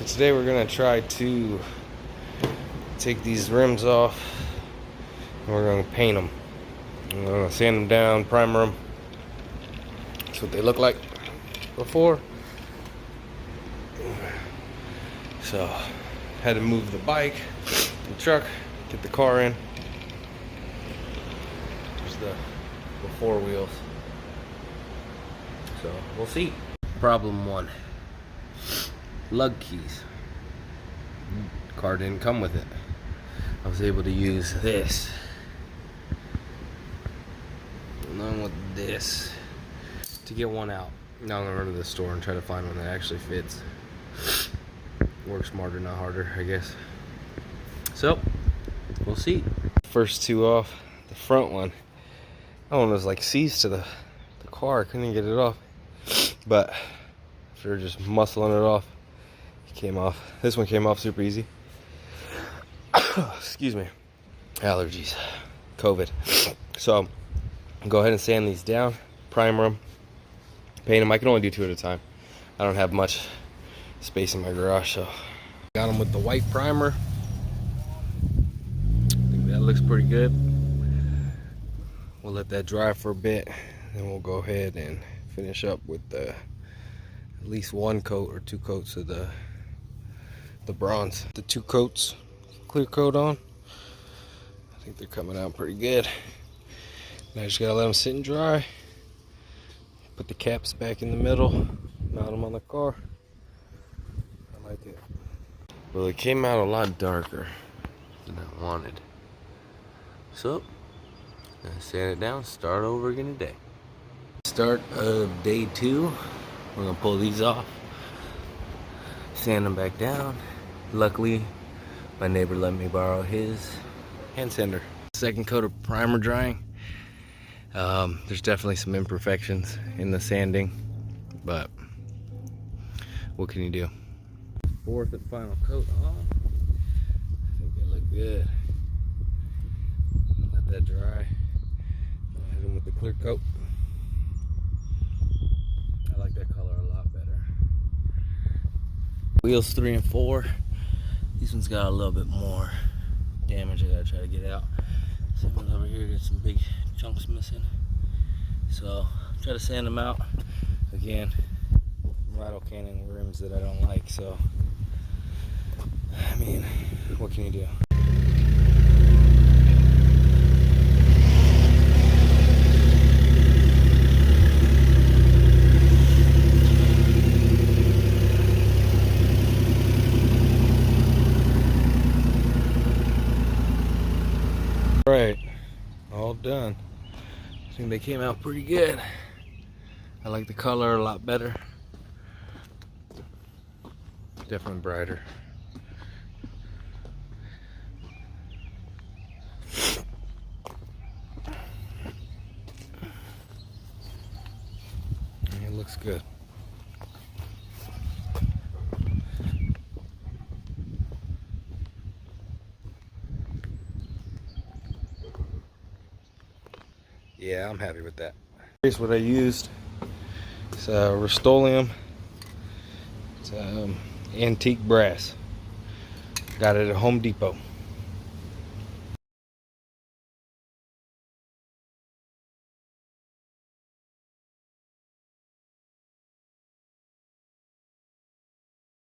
today we're gonna try to take these rims off and we're gonna paint them. I'm gonna sand them down, primer them. That's what they look like before. So had to move the bike, the truck, get the car in. There's the before wheels. So we'll see. Problem one. Lug keys. Car didn't come with it. I was able to use this along with this to get one out. Now I'm gonna run to the store and try to find one that actually fits. Work smarter, not harder, I guess. So we'll see. First two off. The front one, that one was like seized to the car. I couldn't get it off, but after just muscling it off, it came off. This one came off super easy. Excuse me, allergies, COVID. So go ahead and sand these down, primer them, paint them. I can only do two at a time. I don't have much space in my garage, so got them with the white primer. I think that looks pretty good. We'll let that dry for a bit, then we'll go ahead and finish up with at least one coat or two coats of the bronze. The two coats, clear coat on. I think they're coming out pretty good. Now I just gotta let them sit and dry. Put the caps back in the middle, mount them on the car. I like it. Well, it came out a lot darker than I wanted. So, gonna sand it down, start over again today. Start of day 2. We're gonna pull these off, sand them back down. Luckily, my neighbor let me borrow his hand sander. Second coat of primer drying. There's definitely some imperfections in the sanding, but what can you do? Fourth and final coat on. I think they look good. Let that dry. Hit them with the clear coat. I like that color a lot better. Wheels 3 and 4. These ones got a little bit more damage I gotta try to get out. Same one over here, got some big chunks missing. So try to sand them out. Again, rattle cannon rims that I don't like, so I mean, what can you do? Alright, all done. I think they came out pretty good. I like the color a lot better. Definitely brighter. It looks good. Yeah, I'm happy with that. Here's what I used. It's Rust-Oleum. It's antique brass. Got it at Home Depot.